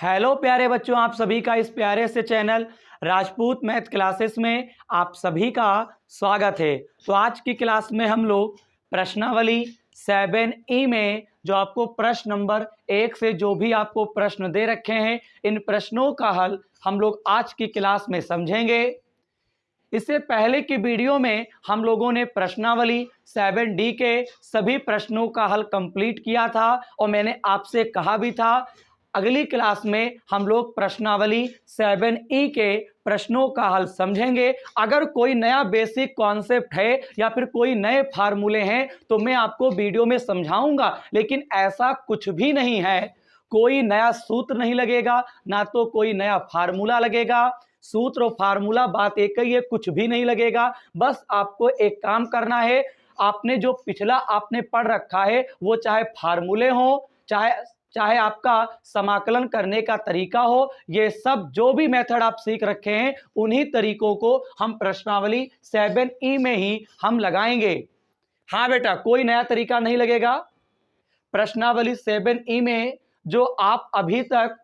Hello प्यारे बच्चों, आप सभी का इस प्यारे से चैनल राजपूत मैथ क्लासेस में आप सभी का स्वागत है। तो आज की क्लास में हम लोग प्रश्नावली 7E में जो आपको प्रश्न नंबर 1 से जो भी आपको प्रश्न दे रखे हैं, इन प्रश्नों का हल हम लोग आज की क्लास में समझेंगे। इससे पहले की वीडियो में हम लोगों ने प्रश्नावली 7D के सभी प्रश्नों का हल कंप्लीट किया था और मैंने आपसे कहा भी था अगली क्लास में हम लोग प्रश्नावली 7E के प्रश्नों का हल समझेंगे। अगर कोई नया बेसिक कॉन्सेप्ट है या फिर कोई नए फार्मूले हैं तो मैं आपको वीडियो में समझाऊंगा, लेकिन ऐसा कुछ भी नहीं है। कोई नया सूत्र नहीं लगेगा, ना तो कोई नया फार्मूला लगेगा। सूत्र और फार्मूला बात एक ही है, कुछ भी नहीं लगेगा। बस आपको एक काम करना है, आपने जो पिछला आपने पढ़ रखा है वो चाहे फार्मूले हो, चाहे आपका समाकलन करने का तरीका हो, ये सब जो भी मेथड आप सीख रखे हैं उन्हीं तरीकों को हम प्रश्नावली 7E में ही हम लगाएंगे। हाँ बेटा, कोई नया तरीका नहीं लगेगा। प्रश्नावली 7E में जो आप अभी तक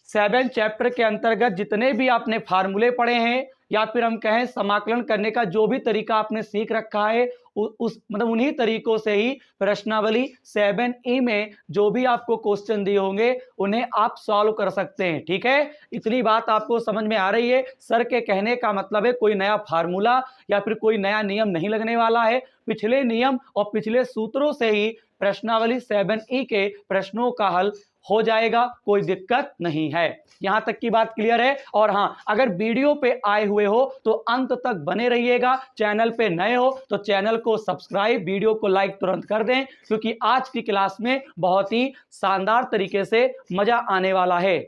7 चैप्टर के अंतर्गत जितने भी आपने फार्मूले पढ़े हैं या फिर हम कहें समाकलन करने का जो भी तरीका आपने सीख रखा है उन्हीं तरीकों से ही प्रश्नावली 7E में जो भी आपको क्वेश्चन दिए होंगे उन्हें आप सॉल्व कर सकते हैं। ठीक है, इतनी बात आपको समझ में आ रही है। सर के कहने का मतलब है कोई नया फार्मूला या फिर कोई नया नियम नहीं लगने वाला है। पिछले नियम और पिछले सूत्रों से ही प्रश्नावली 7E के प्रश्नों का हल हो जाएगा, कोई दिक्कत नहीं है। यहां तक की बात क्लियर है। और हां, अगर वीडियो पे आए हुए हो तो अंत तक बने रहिएगा। चैनल पे नए हो तो चैनल को सब्सक्राइब, वीडियो को लाइक तुरंत कर दें, क्योंकि आज की क्लास में बहुत ही शानदार तरीके से मजा आने वाला है।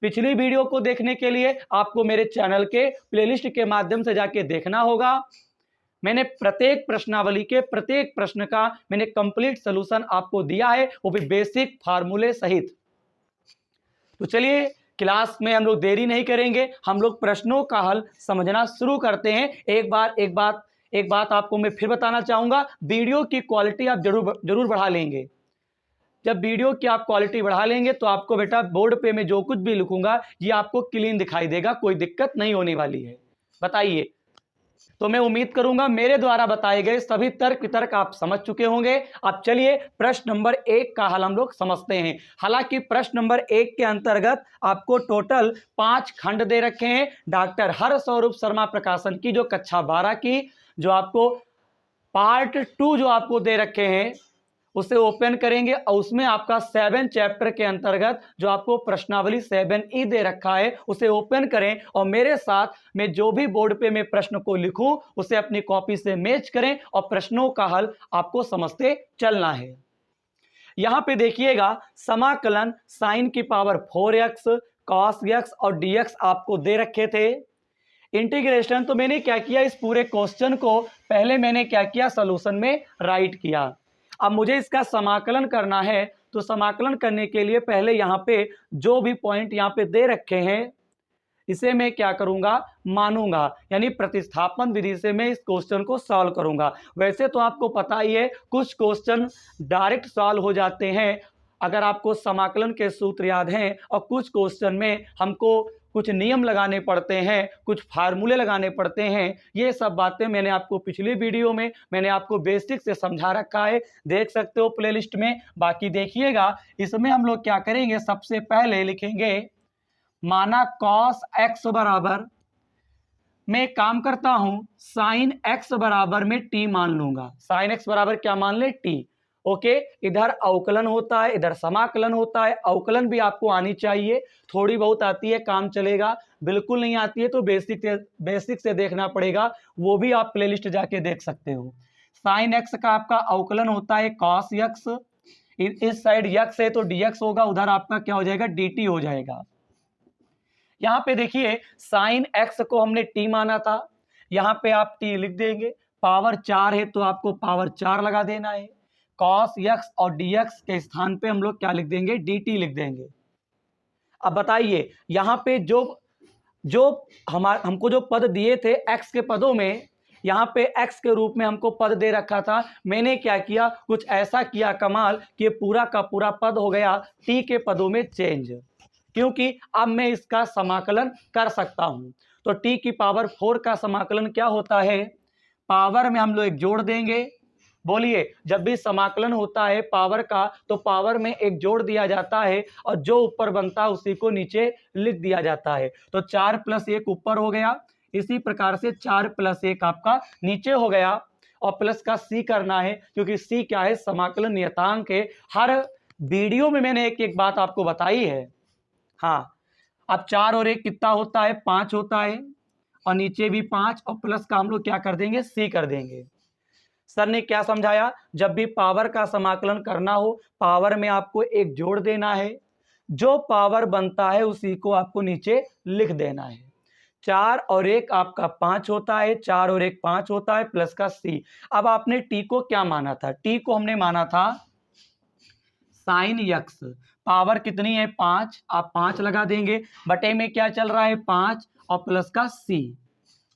पिछली वीडियो को देखने के लिए आपको मेरे चैनल के प्लेलिस्ट के माध्यम से जाके देखना होगा। मैंने प्रत्येक प्रश्नावली के प्रत्येक प्रश्न का मैंने कंप्लीट सॉल्यूशन आपको दिया है, वो भी बेसिक फार्मूले सहित। तो चलिए, क्लास में हम लोग देरी नहीं करेंगे, हम लोग प्रश्नों का हल समझना शुरू करते हैं। एक बात आपको मैं फिर बताना चाहूंगा, वीडियो की क्वालिटी आप जरूर बढ़ा लेंगे। जब वीडियो की आप क्वालिटी बढ़ा लेंगे तो आपको बेटा बोर्ड पे मैं जो कुछ भी लिखूंगा ये आपको क्लीन दिखाई देगा, कोई दिक्कत नहीं होने वाली है। बताइए। तो मैं उम्मीद करूंगा मेरे द्वारा बताए गए सभी तर्क वितर्क आप समझ चुके होंगे। अब चलिए प्रश्न नंबर 1 का हल हम लोग समझते हैं। हालांकि प्रश्न नंबर 1 के अंतर्गत आपको टोटल 5 खंड दे रखे हैं। डॉक्टर हरस्वरूप शर्मा प्रकाशन की जो कक्षा 12 की जो आपको पार्ट 2 जो आपको दे रखे हैं उसे ओपन करेंगे और उसमें आपका 7 चैप्टर के अंतर्गत जो आपको प्रश्नावली 7E दे रखा है उसे ओपन करें और मेरे साथ मैं जो भी बोर्ड पे मैं प्रश्न को लिखूं उसे अपनी कॉपी से मैच करें और प्रश्नों का हल आपको समझते चलना है। यहां पे देखिएगा, समाकलन साइन की पावर 4x, cos x और dx आपको दे रखे थे। इंटीग्रेशन तो मैंने क्या किया, इस पूरे क्वेश्चन को पहले मैंने क्या किया, सॉल्यूशन में राइट किया। अब मुझे इसका समाकलन करना है, तो समाकलन करने के लिए पहले यहाँ पे जो भी पॉइंट यहाँ पे दे रखे हैं इसे मैं क्या करूंगा, मानूंगा, यानी प्रतिस्थापन विधि से मैं इस क्वेश्चन को सॉल्व करूंगा। वैसे तो आपको पता ही है कुछ क्वेश्चन डायरेक्ट सॉल्व हो जाते हैं अगर आपको समाकलन के सूत्र याद हैं, और कुछ क्वेश्चन में हमको कुछ नियम लगाने पड़ते हैं, कुछ फार्मूले लगाने पड़ते हैं। ये सब बातें मैंने आपको पिछली वीडियो में मैंने आपको बेसिक से समझा रखा है, देख सकते हो प्लेलिस्ट में। बाकी देखिएगा, इसमें हम लोग क्या करेंगे, सबसे पहले लिखेंगे माना cos x बराबर, मैं काम करता हूं sin x बराबर में t मान लूंगा। sin x बराबर क्या मान ले, t। ओके, इधर अवकलन होता है, इधर समाकलन होता है। अवकलन भी आपको आनी चाहिए, थोड़ी बहुत आती है काम चलेगा, बिल्कुल नहीं आती है तो बेसिक से देखना पड़ेगा, वो भी आप प्लेलिस्ट जाके देख सकते हो। साइन एक्स का आपका अवकलन होता है cos x, इस साइड x है तो dx होगा, उधर आपका क्या हो जाएगा, dt हो जाएगा। यहां पे देखिए साइन x को हमने t माना था, यहां पे आप t लिख देंगे। पावर 4 है तो आपको पावर 4 लगा देना है। cos x और dx के स्थान पे हम लोग क्या लिख देंगे, dt लिख देंगे। अब बताइए, यहाँ पे जो हमको जो पद दिए थे x के पदों में, यहाँ पे x के रूप में हमको पद दे रखा था। मैंने क्या किया, कुछ ऐसा किया कमाल कि पूरा का पूरा पद हो गया t के पदों में चेंज। क्योंकि अब मैं इसका समाकलन कर सकता हूं। तो t की पावर 4 का समाकलन क्या होता है, पावर में हम लोग एक जोड़ देंगे। बोलिए, जब भी समाकलन होता है पावर का तो पावर में एक जोड़ दिया जाता है और जो ऊपर बनता है उसी को नीचे लिख दिया जाता है। तो 4 + 1 ऊपर हो गया, इसी प्रकार से 4 + 1 आपका नीचे हो गया और प्लस का c करना है, क्योंकि c क्या है, समाकलन नियतांक है। हर वीडियो में मैंने एक एक बात आपको बताई है। हाँ, अब 4 और 1 कितना होता है, 5 होता है और नीचे भी 5 और प्लस का हम लोग क्या कर देंगे, c कर देंगे। सर ने क्या समझाया, जब भी पावर का समाकलन करना हो पावर में आपको एक जोड़ देना है, जो पावर बनता है उसी को आपको नीचे लिख देना है। 4 और 1 आपका 5 होता है, 4 और 1 5 होता है, प्लस का c। अब आपने t को क्या माना था, t को हमने माना था साइन यक्स। पावर कितनी है, 5, आप 5 लगा देंगे, बटे में क्या चल रहा है, 5 और प्लस का c।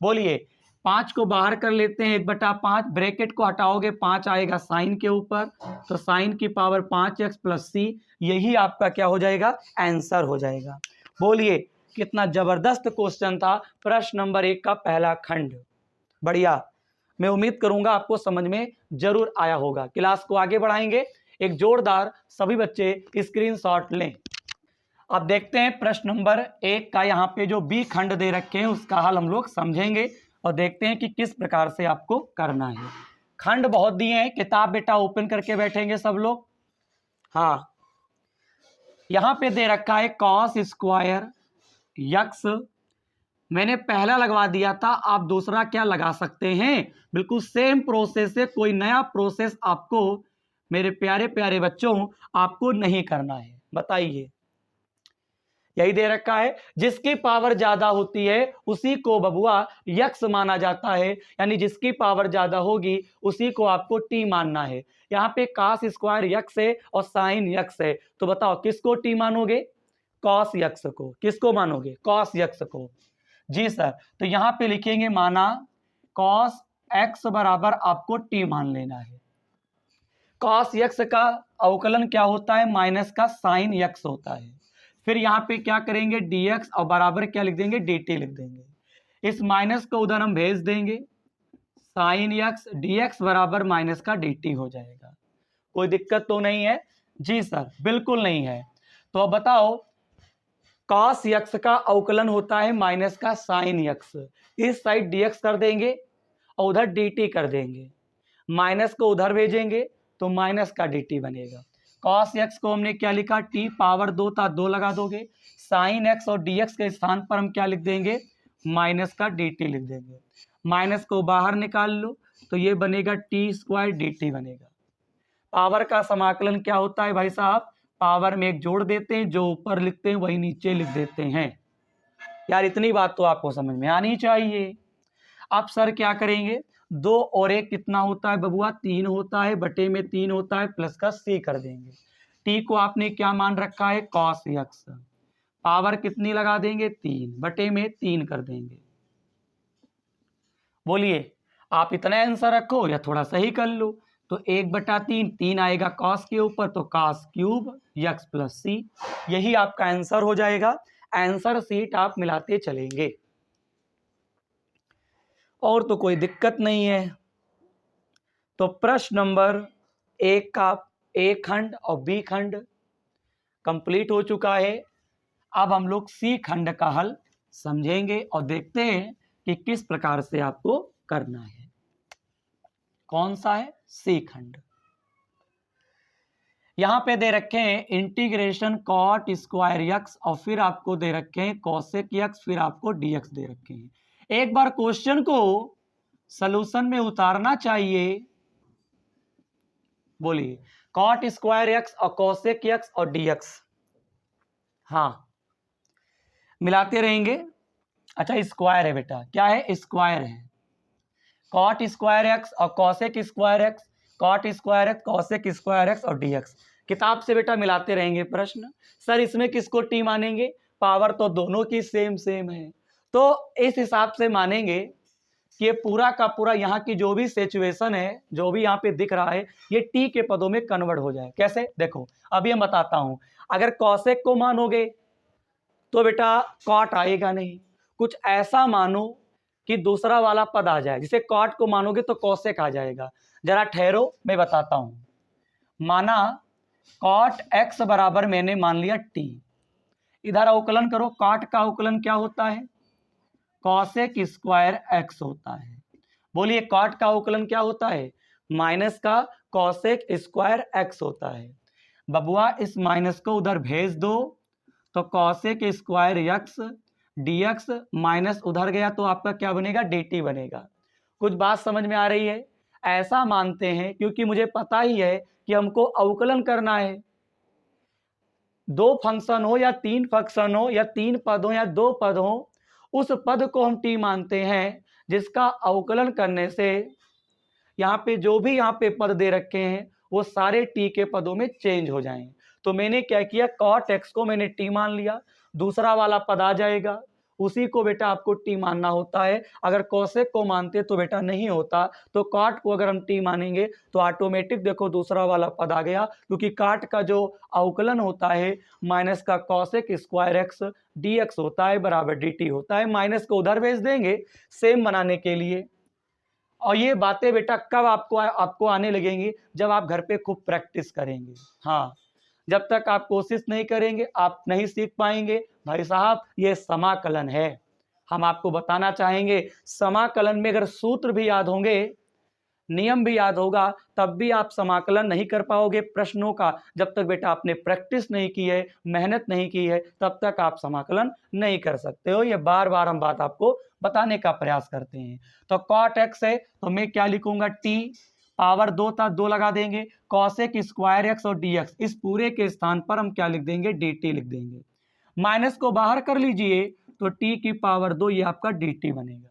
बोलिए, 5 को बाहर कर लेते हैं, 1/5, ब्रैकेट को हटाओगे 5 आएगा साइन के ऊपर, तो साइन की पावर 5x + c, यही आपका क्या हो जाएगा, आंसर हो जाएगा। बोलिए, कितना जबरदस्त क्वेश्चन था, प्रश्न नंबर 1 का पहला खंड। बढ़िया, मैं उम्मीद करूंगा आपको समझ में जरूर आया होगा। क्लास को आगे बढ़ाएंगे, एक जोरदार सभी बच्चे स्क्रीनशॉट लें। अब देखते हैं प्रश्न नंबर 1 का, यहाँ पे जो बी खंड दे रखे हैं उसका हल हम लोग समझेंगे और देखते हैं कि किस प्रकार से आपको करना है। खंड बहुत दिए हैं, किताब बेटा ओपन करके बैठेंगे सब लोग। हाँ, यहाँ पे दे रखा है cos स्क्वायर यक्स, मैंने पहला लगवा दिया था, आप दूसरा क्या लगा सकते हैं, बिल्कुल सेम प्रोसेस है, कोई नया प्रोसेस आपको मेरे प्यारे प्यारे बच्चों आपको नहीं करना है। बताइए, यही दे रखा है, जिसकी पावर ज्यादा होती है उसी को बबुआ यक्स माना जाता है, यानी जिसकी पावर ज्यादा होगी उसी को आपको टी मानना है। यहाँ पे cos स्क्वायर यक्स है और साइन यक्स है, तो बताओ किसको टी मानोगे, कॉस यक्स को। किसको मानोगे, कॉस यक्स को। जी सर, तो यहाँ पे लिखेंगे माना कॉस एक्स बराबर आपको टी मान लेना है। कॉस यक्स का अवकलन क्या होता है, माइनस का साइन यक्स होता है। फिर यहाँ पे क्या करेंगे, dx और बराबर क्या लिख देंगे, dt लिख देंगे। इस माइनस को उधर हम भेज देंगे, साइन यक्स dx बराबर माइनस का dt हो जाएगा। कोई दिक्कत तो नहीं है, जी सर बिल्कुल नहीं है। तो अब बताओ, cos यक्स का अवकलन होता है माइनस का साइन यक्स, इस साइड dx कर देंगे और उधर dt कर देंगे, माइनस को उधर भेजेंगे तो माइनस का dt बनेगा। cos x को हमने क्या लिखा, t पावर 2 था, 2 लगा दोगे, साइन x और dx के स्थान पर हम क्या लिख देंगे, माइनस का dt लिख देंगे। माइनस को बाहर निकाल लो तो ये बनेगा t² dt बनेगा। पावर का समाकलन क्या होता है भाई साहब, पावर में एक जोड़ देते हैं, जो ऊपर लिखते हैं वही नीचे लिख देते हैं। यार इतनी बात तो आपको समझ में आनी चाहिए। अब सर क्या करेंगे, 2 और 1 कितना होता है बबुआ, 3 होता है, बटे में 3 होता है, प्लस का c कर देंगे। t को आपने क्या मान रखा है, cos यक्स, पावर कितनी लगा देंगे, 3, बटे में 3 कर देंगे। बोलिए, आप इतना आंसर रखो या थोड़ा सही कर लो, तो 1/3, 3 आएगा cos के ऊपर, तो cos³ यक्स + c, यही आपका आंसर हो जाएगा। आंसर सीट आप मिलाते चलेंगे और तो कोई दिक्कत नहीं है। तो प्रश्न नंबर 1 का ए खंड और बी खंड कंप्लीट हो चुका है। अब हम लोग सी खंड का हल समझेंगे और देखते हैं कि किस प्रकार से आपको करना है। कौन सा है, सी खंड। यहां पे दे रखे हैं इंटीग्रेशन कॉट स्क्वायर यक्स और फिर आपको दे रखे हैं कोसेक यक्स, फिर आपको dx दे रखे हैं। एक बार क्वेश्चन को सॉल्यूशन में उतारना चाहिए। बोलिए, कॉट स्क्वायर यक्स और कोसेक यक्स और dx, हाँ मिलाते रहेंगे। अच्छा स्क्वायर है बेटा, क्या है, स्क्वायर है। कॉट स्क्वायर एक्स और cosec square x, cot square x, cosec square x और dx, किताब से बेटा मिलाते रहेंगे। प्रश्न, सर इसमें किसको टी मानेंगे, पावर तो दोनों की सेम सेम है, तो इस हिसाब से मानेंगे कि ये पूरा का पूरा यहाँ की जो भी सिचुएशन है, जो भी यहाँ पे दिख रहा है, ये टी के पदों में कन्वर्ट हो जाए। कैसे, देखो अभी मैं बताता हूँ। अगर कोसेक को मानोगे तो बेटा कॉट आएगा नहीं। कुछ ऐसा मानो कि दूसरा वाला पद आ जाए, जिसे कॉट को मानोगे तो कौशिक आ जाएगा। जरा ठहरो, मैं बताता हूं। माना कॉट एक्स बराबर मैंने मान लिया टी। इधर अवकलन करो, कॉट का अवकलन क्या होता है? कॉसेक स्क्वायर एक्स होता है। बोलिए कॉट का अवकलन क्या होता है? माइनस का कॉसेक स्क्वायर एक्स होता है। बबुआ इस माइनस को उधर भेज दो तो cosec square x dx minus उधर गया तो आपका क्या बनेगा? dt बनेगा। कुछ बात समझ में आ रही है? ऐसा मानते हैं क्योंकि मुझे पता ही है कि हमको अवकलन करना है। दो फंक्शन हो या तीन फंक्शन हो या तीन पद हो या दो पद हो, उस पद को हम टी मानते हैं जिसका अवकलन करने से यहाँ पे जो भी यहाँ पे पद दे रखे हैं वो सारे टी के पदों में चेंज हो जाएं। तो मैंने क्या किया, कॉट एक्स को मैंने टी मान लिया, दूसरा वाला पद आ जाएगा, उसी को बेटा आपको टी मानना होता है। अगर कॉसेक को मानते तो बेटा नहीं होता। तो कॉट को अगर हम टी मानेंगे तो ऑटोमेटिक देखो दूसरा वाला पद आ गया, क्योंकि कॉट का जो अवकलन होता है माइनस का कॉसेक स्क्वायर एक्स डीएक्स होता है बराबर dt होता है। माइनस को उधर भेज देंगे सेम बनाने के लिए। और ये बातें बेटा कब आपको आने लगेंगी? जब आप घर पे खूब प्रैक्टिस करेंगे। हाँ, जब तक आप कोशिश नहीं करेंगे आप नहीं सीख पाएंगे। भाई साहब ये समाकलन है, हम आपको बताना चाहेंगे समाकलन में अगर सूत्र भी याद होंगे, नियम भी याद होगा, तब भी आप समाकलन नहीं कर पाओगे प्रश्नों का। जब तक बेटा आपने प्रैक्टिस नहीं की है, मेहनत नहीं की है, तब तक आप समाकलन नहीं कर सकते हो। ये बार बार हम बात आपको बताने का प्रयास करते हैं। तो कॉट एक्स है तो मैं क्या लिखूंगा? टी पावर 2 था 2 लगा देंगे, कॉसेक स्क्वायर एक्स और डीएक्स इस पूरे के स्थान पर हम क्या लिख देंगे? dt लिख देंगे। माइनस को बाहर कर लीजिए तो t की पावर 2 ये आपका dt बनेगा।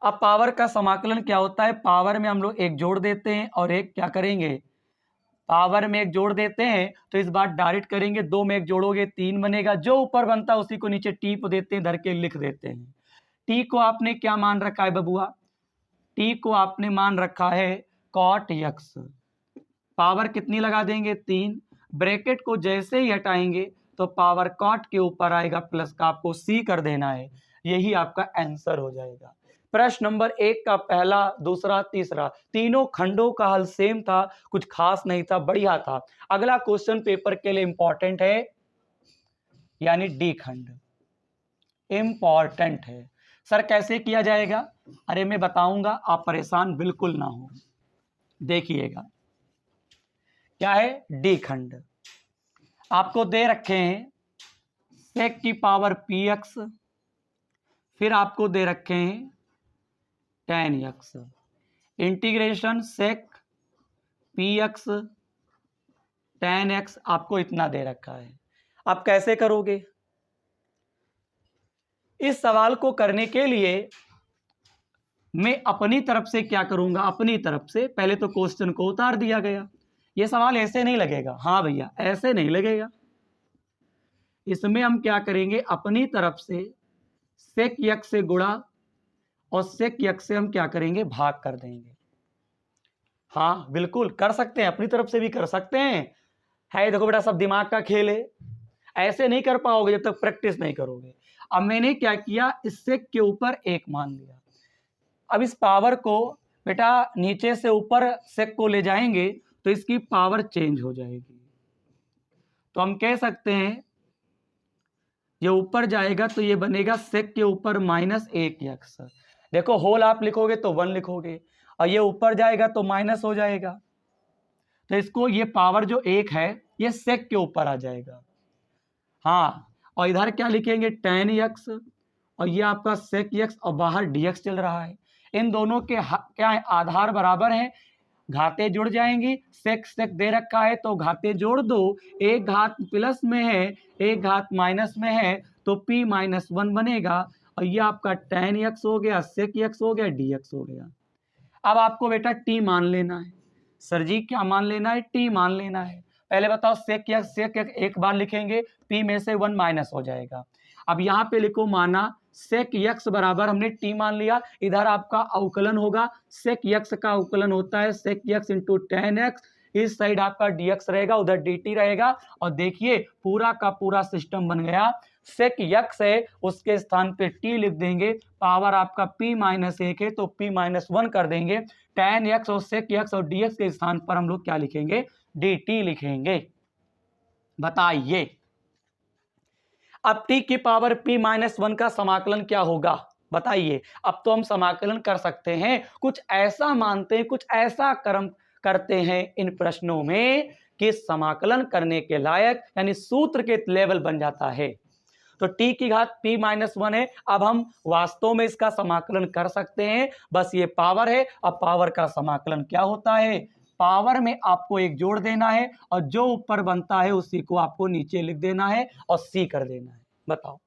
अब पावर का समाकलन क्या होता है? पावर में हम लोग एक जोड़ देते हैं और एक क्या करेंगे? पावर में एक जोड़ देते हैं तो इस बार डायरेक्ट करेंगे, 2 में एक जोड़ोगे 3 बनेगा, जो ऊपर बनता है उसी को नीचे टी को देते हैं, धर के लिख देते हैं। टी को आपने क्या मान रखा है बबुआ? टी को आपने मान रखा है कॉट एक्स। पावर कितनी लगा देंगे? 3। ब्रैकेट को जैसे ही हटाएंगे तो पावर कॉट के ऊपर आएगा, प्लस का आपको सी कर देना है। यही आपका आंसर हो जाएगा। प्रश्न नंबर 1 का पहला, दूसरा, तीसरा तीनों खंडों का हल सेम था, कुछ खास नहीं था, बढ़िया था। अगला क्वेश्चन पेपर के लिए इंपॉर्टेंट है, यानी डी खंड इंपॉर्टेंट है। सर कैसे किया जाएगा? अरे मैं बताऊंगा, आप परेशान बिल्कुल ना हो। देखिएगा क्या है डी खंड। आपको दे रखे हैं सेक की पावर पी एक्स, फिर आपको दे रखे हैं tan x, integration sec p x tan x आपको इतना दे रखा है। आप कैसे करोगे? इस सवाल को करने के लिए मैं अपनी तरफ से क्या करूंगा? अपनी तरफ से पहले तो क्वेश्चन को उतार दिया गया। यह सवाल ऐसे नहीं लगेगा, हाँ भैया ऐसे नहीं लगेगा। इसमें हम क्या करेंगे? अपनी तरफ से सेक x से गुणा और सेक x से हम क्या करेंगे? भाग कर देंगे। हाँ बिल्कुल कर सकते हैं, अपनी तरफ से भी कर सकते हैं। है देखो बेटा सब दिमाग का खेल है, ऐसे नहीं कर पाओगे जब तक प्रैक्टिस नहीं करोगे। अब मैंने क्या किया? इस सेक के ऊपर 1 मान लिया। अब इस पावर को बेटा नीचे से ऊपर सेक को ले जाएंगे तो इसकी पावर चेंज हो जाएगी। तो हम कह सकते हैं ये ऊपर जाएगा तो ये बनेगा सेक के ऊपर -1x। देखो होल आप लिखोगे तो 1 लिखोगे, और ये ऊपर जाएगा तो माइनस हो जाएगा। तो इसको ये पावर जो 1 है ये सेक के ऊपर आ जाएगा। हाँ, और इधर क्या लिखेंगे? tan x, और ये आपका सेक x, और बाहर dx चल रहा है। इन दोनों के क्या है? आधार बराबर हैं, घाते जुड़ जाएंगी। सेक सेक दे रखा है तो घाते जोड़ दो, एक घात प्लस में है एक घात माइनस में है तो p -1 बनेगा, और ये आपका tan x हो गया, सेक x हो गया, dx हो गया। अब आपको बेटा t मान लेना है। सर जी क्या मान लेना है? t मान लेना है। पहले बताओ सेक x एक बार लिखेंगे, p में से 1 माइनस हो जाएगा। अब यहाँ पे लिखो माना सेक x बराबर हमने t मान लिया, इधर आपका अवकलन होगा। सेक x का अवकलन होता है सेक x इंटू tan x इस साइड आपका dx रहेगा, उधर dt रहेगा। और देखिए पूरा का पूरा सिस्टम बन गया। सेक यक्स है, उसके स्थान पे t लिख देंगे, पावर आपका p माइनस 1 है तो p माइनस 1 कर देंगे। tan x और सेक यक्स और dx के स्थान पर हम लोग क्या लिखेंगे, dt लिखेंगे। बताइए अब t की पावर p माइनस 1 का समाकलन क्या होगा, बताइए। अब तो हम समाकलन कर सकते हैं, कुछ ऐसा मानते हैं, कुछ ऐसा कर्म करते हैं इन प्रश्नों में कि समाकलन करने के लायक यानी सूत्र के लेवल बन जाता है। तो t की घात p माइनस 1 है, अब हम वास्तव में इसका समाकलन कर सकते हैं, बस ये पावर है। अब पावर का समाकलन क्या होता है, पावर में आपको एक जोड़ देना है और जो ऊपर बनता है उसी को आपको नीचे लिख देना है और c कर देना है। बताओ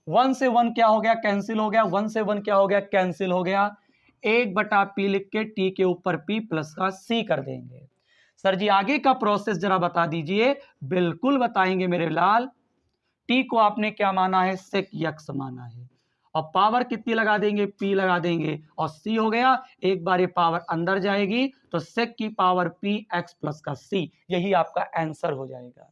1 से 1 क्या हो गया, कैंसिल हो गया, 1 से 1 क्या हो गया, कैंसिल हो गया। 1/p लिख के t के ऊपर p प्लस का c कर देंगे। सर जी आगे का प्रोसेस जरा बता दीजिए। बिल्कुल बताएंगे मेरे लाल। t को आपने क्या माना है, सेक यक्स माना है, और पावर कितनी लगा देंगे, p लगा देंगे और c हो गया। एक बार ये पावर अंदर जाएगी तो सेक की पावर p x प्लस का c, यही आपका आंसर हो जाएगा।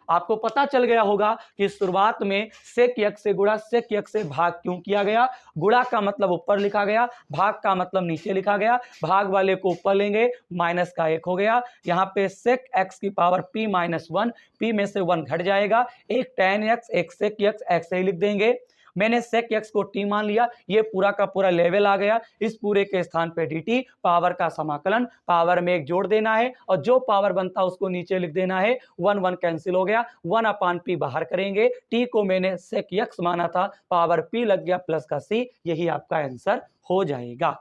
आपको पता चल गया होगा कि शुरुआत में सेक यक्स से गुणा, सेक यक्स से भाग क्यों किया गया। गुणा का मतलब ऊपर लिखा गया, भाग का मतलब नीचे लिखा गया। भाग वाले को ऊपर लेंगे, माइनस का 1 हो गया। यहाँ पे सेक एक्स की पावर p माइनस 1, p में से 1 घट जाएगा। एक tan x, एक सेक यक्स, x ही लिख देंगे। मैंने सेक यक्स को t मान लिया, ये पूरा का पूरा लेवल आ गया। इस पूरे के स्थान पे dt, पावर का समाकलन, पावर में एक जोड़ देना है और जो पावर बनता है उसको नीचे लिख देना है। 1 1 कैंसिल हो गया, 1/p बाहर करेंगे। t को मैंने सेक यक्स माना था, पावर p लग गया प्लस का c, यही आपका आंसर हो जाएगा।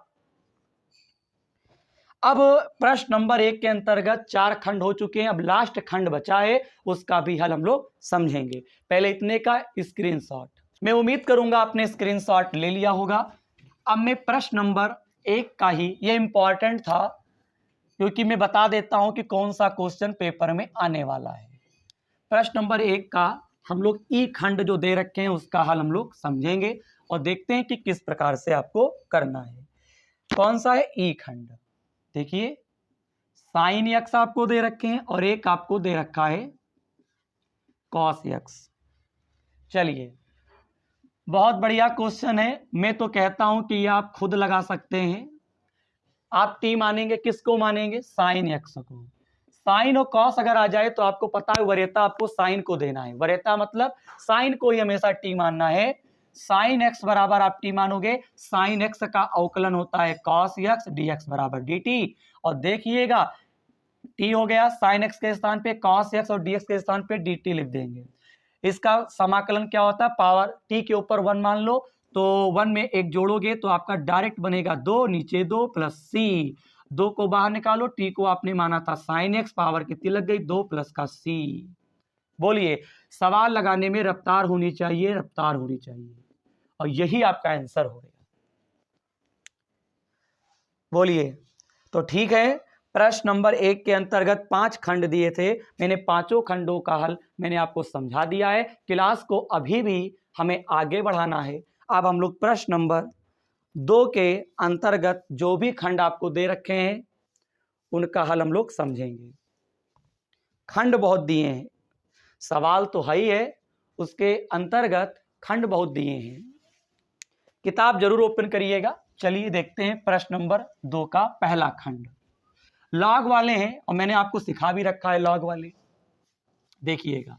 अब प्रश्न नंबर 1 के अंतर्गत 4 खंड हो चुके हैं, अब लास्ट खंड बचा है, उसका भी हल हम लोग समझेंगे। पहले इतने का स्क्रीनशॉट, मैं उम्मीद करूंगा आपने स्क्रीनशॉट ले लिया होगा। अब मैं प्रश्न नंबर 1 का ही, ये इंपॉर्टेंट था क्योंकि मैं बता देता हूं कि कौन सा क्वेश्चन पेपर में आने वाला है। प्रश्न नंबर 1 का हम लोग ई खंड जो दे रखे हैं उसका हल हम लोग समझेंगे और देखते हैं कि किस प्रकार से आपको करना है। कौन सा है, ई खंड। देखिए साइन यक्स आपको दे रखे हैं और एक आपको दे रखा है कॉस यक्स। चलिए बहुत बढ़िया क्वेश्चन है, मैं तो कहता हूं कि ये आप खुद लगा सकते हैं। आप टी मानेंगे, किसको मानेंगे, साइन एक्स को। साइन और कॉस अगर आ जाए तो आपको पता है वरीयता आपको साइन को देना है। वरीयता मतलब साइन को ही हमेशा टी मानना है। साइन एक्स बराबर आप टी मानोगे, साइन एक्स का अवकलन होता है कॉस एक्स, डी एक्स बराबर डी टी। और देखिएगा टी हो गया, साइन एक्स के स्थान पे कॉस एक्स और डी एक्स के स्थान पे डी टी लिख देंगे। इसका समाकलन क्या होता है, पावर टी के ऊपर 1 मान लो तो 1 में एक जोड़ोगे तो आपका डायरेक्ट बनेगा 2, नीचे 2 प्लस सी। 2 को बाहर निकालो, टी को आपने माना था साइन एक्स, पावर कितनी लग गई, 2 प्लस का सी। बोलिए सवाल लगाने में रफ्तार होनी चाहिए, रफ्तार होनी चाहिए, और यही आपका आंसर होगा। बोलिए तो ठीक है। प्रश्न नंबर 1 के अंतर्गत 5 खंड दिए थे, मैंने पांचों खंडों का हल मैंने आपको समझा दिया है। क्लास को अभी भी हमें आगे बढ़ाना है। अब हम लोग प्रश्न नंबर 2 के अंतर्गत जो भी खंड आपको दे रखे हैं उनका हल हम लोग समझेंगे। खंड बहुत दिए हैं, सवाल तो है ही है, उसके अंतर्गत खंड बहुत दिए हैं। किताब जरूर ओपन करिएगा। चलिए देखते हैं प्रश्न नंबर 2 का पहला खंड। लॉग वाले हैं और मैंने आपको सिखा भी रखा है लॉग वाले, देखिएगा।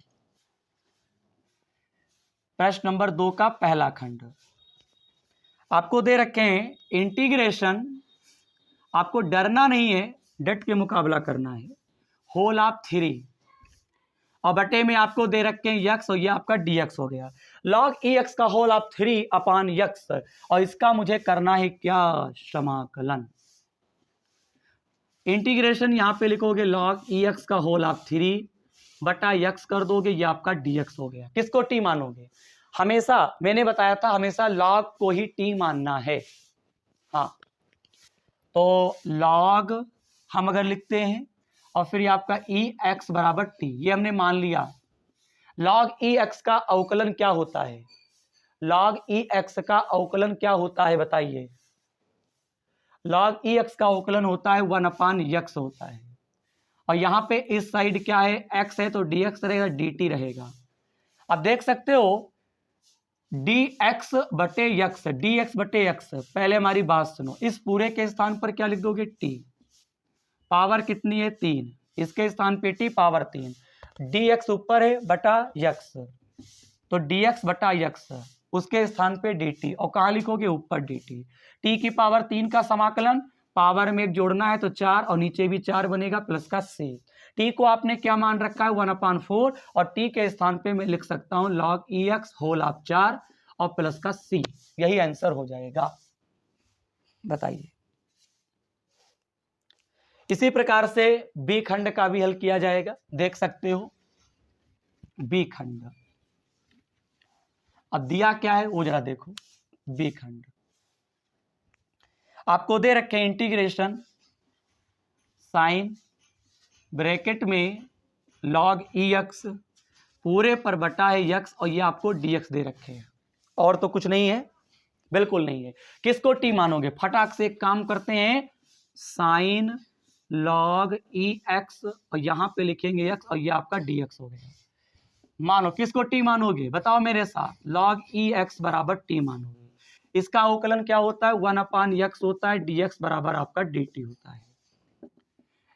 प्रश्न नंबर 2 का पहला खंड आपको दे रखे हैं इंटीग्रेशन। आपको डरना नहीं है, डट के मुकाबला करना है। होल ऑफ 3 और बटे में आपको दे रखे हैं यक्स और ये आपका dx हो गया। log ex का होल ऑफ 3 अपान यक्स, और इसका मुझे करना है क्या, समाकलन। इंटीग्रेशन यहां पे लिखोगे log ex का होल ऑफ 3 बटा यक्स कर दोगे, ये आपका dx हो गया। किसको t मानोगे, हमेशा मैंने बताया था हमेशा log को ही t मानना है। हाँ तो log हम अगर लिखते हैं और फिर ये आपका ई एक्स बराबर टी, ये हमने मान लिया। log ई एक्स का अवकलन क्या होता है, log ई एक्स का अवकलन क्या होता है बताइए। log ई एक्स का अवकलन होता है 1/x होता है, और यहाँ पे इस साइड क्या है, x है, तो dx रहेगा, dt रहेगा। अब देख सकते हो dx बटे x, dx बटे x, पहले हमारी बात सुनो, इस पूरे के स्थान पर क्या लिख दोगे, t, पावर कितनी है 3, इसके स्थान पे t पावर 3, dx ऊपर है बटा x, तो dx बटा x, उसके स्थान पे dt, और कहाँ लिखोगे, ऊपर dt, t की पावर 3 का समाकलन, पावर में एक जोड़ना है तो 4 और नीचे भी 4 बनेगा, प्लस का c, t को आपने क्या मान रखा है 1/4, और t के स्थान पे मैं लिख सकता हूं log ex होल ऑफ 4 और प्लस का c, यही आंसर हो जाएगा। बताइए, इसी प्रकार से बी खंड का भी हल किया जाएगा, देख सकते हो बी खंड। अब दिया क्या है वो जरा देखो, बी खंड आपको दे रखे इंटीग्रेशन साइन ब्रैकेट में log ex पूरे पर बटा है x, और ये आपको dx दे रखे हैं, और तो कुछ नहीं है, बिल्कुल नहीं है। किसको t मानोगे, फटाक से एक काम करते हैं, साइन log ex और यहां पे लिखेंगे x, और ये आपका dx हो गया। मानो किसको t मानोगे, बताओ मेरे साथ, log ex बराबर t मानोगे। इसका अवकलन क्या होता है, 1/x होता है, dx बराबर आपका dt होता है।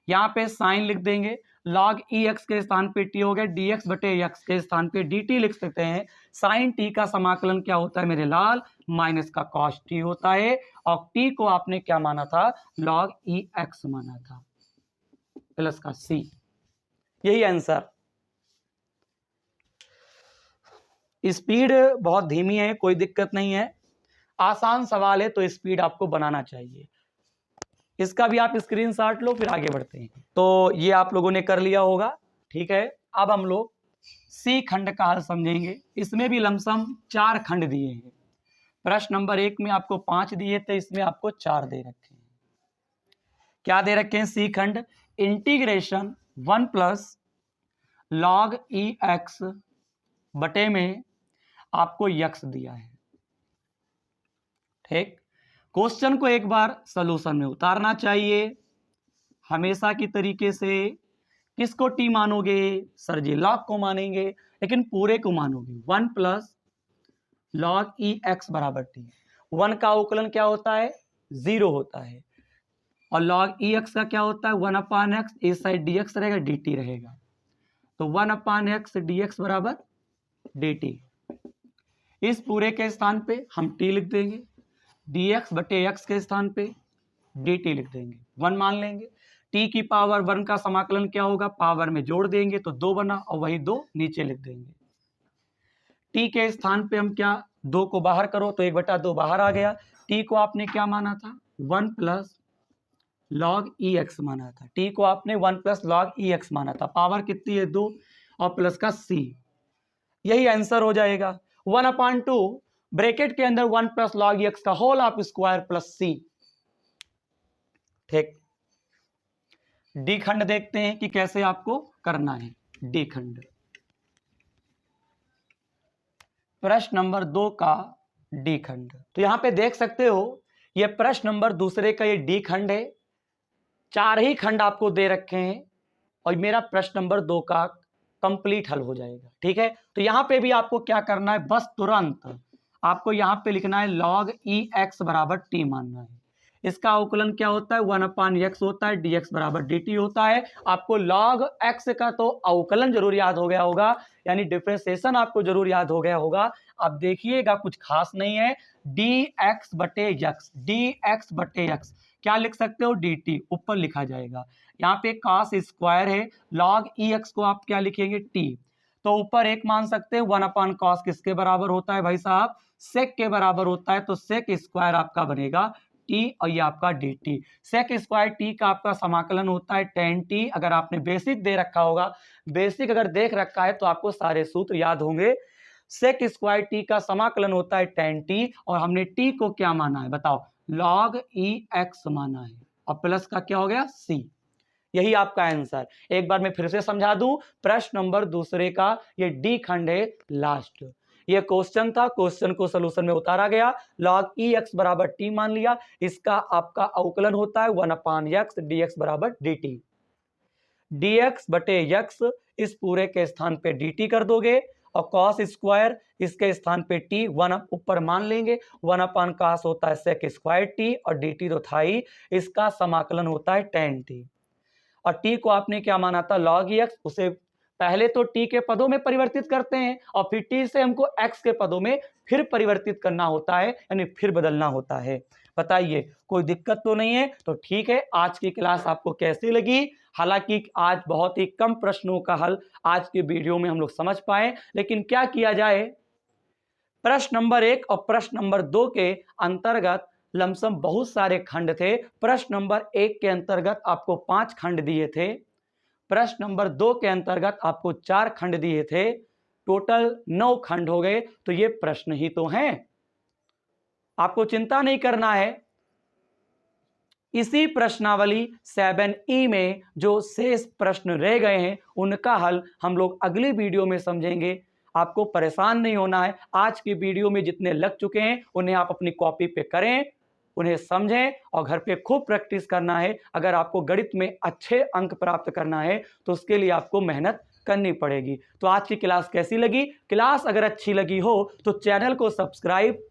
यहाँ पे साइन लिख देंगे, log ex के स्थान पे t हो गया, dx बटे x के स्थान पे dt लिख सकते हैं। साइन t का समाकलन क्या होता है मेरे लाल, माइनस का cos t होता है, और t को आपने क्या माना था, log ex माना था, प्लस का c, यही आंसर। स्पीड बहुत धीमी है, कोई दिक्कत नहीं है, आसान सवाल है तो स्पीड आपको बनाना चाहिए। इसका भी आप स्क्रीनशॉट लो, फिर आगे बढ़ते हैं। तो ये आप लोगों ने कर लिया होगा, ठीक है। अब हम लोग सी खंड का हल समझेंगे। इसमें भी लमसम 4 खंड दिए हैं। प्रश्न नंबर 1 में आपको 5 दिए थे, इसमें आपको 4 दे रखे हैं। क्या दे रखे हैं, सी खंड इंटीग्रेशन 1 प्लस log ex बटे में आपको यक्स दिया है, ठीक। क्वेश्चन को एक बार सॉल्यूशन में उतारना चाहिए हमेशा की तरीके से। किसको टी मानोगे, सर जी लॉग को मानेंगे, लेकिन पूरे को मानोगे। 1 प्लस log ई एक्स बराबर टी। 1 का अवकलन क्या होता है, 0 होता है, और log ई एक्स का क्या होता है 1/x, इस साइड dx रहेगा, dt रहेगा, तो 1/x dx बराबर dt। इस पूरे के स्थान पे हम t लिख देंगे, dx बटे x के स्थान पे dt लिख देंगे, 1 मान लेंगे। t की पावर 1 का समाकलन क्या होगा, पावर में जोड़ देंगे तो 2 बना, और वही 2 नीचे लिख देंगे। t के स्थान पे हम क्या, 2 को बाहर करो तो 1/2 बाहर आ गया। t को आपने क्या माना था, 1 प्लस log ई एक्स माना था। t को आपने 1 प्लस log ई एक्स माना था, पावर कितनी है 2, और प्लस का c, यही आंसर हो जाएगा। 1/2 ब्रैकेट के अंदर 1 प्लस log एक्स का whole of square plus c, ठीक। डी खंड देखते हैं कि कैसे आपको करना है। डी खंड प्रश्न नंबर 2 का डी खंड। तो यहां पे देख सकते हो ये प्रश्न नंबर 2 का ये डी खंड है। 4 ही खंड आपको दे रखे हैं, और मेरा प्रश्न नंबर 2 का कंप्लीट हल हो जाएगा, ठीक है। तो यहां पे भी आपको क्या करना है, बस तुरंत आपको यहां पे लिखना है log ई एक्स बराबर टी मानना है। इसका अवकलन क्या होता है, 1/x होता है, dx बराबर dt होता है। आपको log x का तो अवकलन जरूर याद हो गया होगा, यानी डिफरेंशिएशन आपको जरूर याद हो गया होगा। अब देखिएगा कुछ खास नहीं है, dx बटे x, dx बटे x क्या लिख सकते हो, dt ऊपर लिखा जाएगा। यहाँ पे cos स्क्वायर है, log ex को आप क्या लिखेंगे, t, तो ऊपर 1 मान सकते हैं। 1/cos किसके बराबर होता है भाई साहब, sec के बराबर होता है, तो sec स्क्वायर आपका बनेगा t, और ये आपका dt। sec स्क्वायर t का आपका समाकलन होता है tan t। अगर आपने बेसिक दे रखा होगा, बेसिक अगर देख रखा है तो आपको सारे सूत्र याद होंगे। sec स्क्वायर t का समाकलन होता है tan t, और हमने t को क्या माना है बताओ, log ई एक्स माना है, और प्लस का क्या हो गया c, यही आपका आंसर। एक बार मैं फिर से समझा दूं, प्रश्न नंबर 2 का ये डी खंड है लास्ट। ये क्वेश्चन था, क्वेश्चन को सॉल्यूशन में उतारा गया, log ई एक्स बराबर टी मान लिया, इसका आपका अवकलन होता है 1/x dx बराबर dt। dx बटे यक्स इस पूरे के स्थान पे dt कर दोगे और cos स्क्वायर इसके स्थान पे t 1 ऊपर मान लेंगे 1 cos होता है sec स्क्वायर t और dt तो था ही, इसका समाकलन होता है tan t और t को आपने क्या माना था log x, उसे पहले तो t के पदों में परिवर्तित करते हैं और फिर t से हमको x के पदों में फिर परिवर्तित करना होता है, यानी फिर बदलना होता है। बताइए कोई दिक्कत तो नहीं है? तो ठीक है, आज की क्लास आपको कैसी लगी? हालांकि आज बहुत ही कम प्रश्नों का हल आज के वीडियो में हम लोग समझ पाए, लेकिन क्या किया जाए, प्रश्न नंबर 1 और प्रश्न नंबर 2 के अंतर्गत लमसम बहुत सारे खंड थे। प्रश्न नंबर 1 के अंतर्गत आपको 5 खंड दिए थे, प्रश्न नंबर 2 के अंतर्गत आपको 4 खंड दिए थे, टोटल 9 खंड हो गए। तो ये प्रश्न ही तो हैं, आपको चिंता नहीं करना है। इसी प्रश्नावली 7E में जो शेष प्रश्न रह गए हैं उनका हल हम लोग अगली वीडियो में समझेंगे। आपको परेशान नहीं होना है, आज की वीडियो में जितने लग चुके हैं उन्हें आप अपनी कॉपी पे करें, उन्हें समझें और घर पे खूब प्रैक्टिस करना है। अगर आपको गणित में अच्छे अंक प्राप्त करना है तो उसके लिए आपको मेहनत करनी पड़ेगी। तो आज की क्लास कैसी लगी? क्लास अगर अच्छी लगी हो तो चैनल को सब्सक्राइब,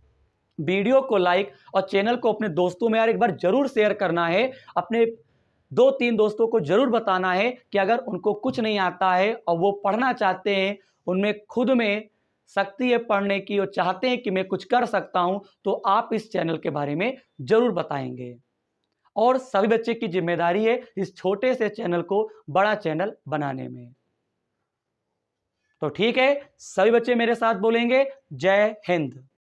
वीडियो को लाइक और चैनल को अपने दोस्तों में यार एक बार जरूर शेयर करना है। अपने 2-3 दोस्तों को जरूर बताना है कि अगर उनको कुछ नहीं आता है और वो पढ़ना चाहते हैं, उनमें खुद में शक्ति है पढ़ने की और चाहते हैं कि मैं कुछ कर सकता हूं, तो आप इस चैनल के बारे में जरूर बताएंगे। और सभी बच्चे की जिम्मेदारी है इस छोटे से चैनल को बड़ा चैनल बनाने में। तो ठीक है, सभी बच्चे मेरे साथ बोलेंगे जय हिंद।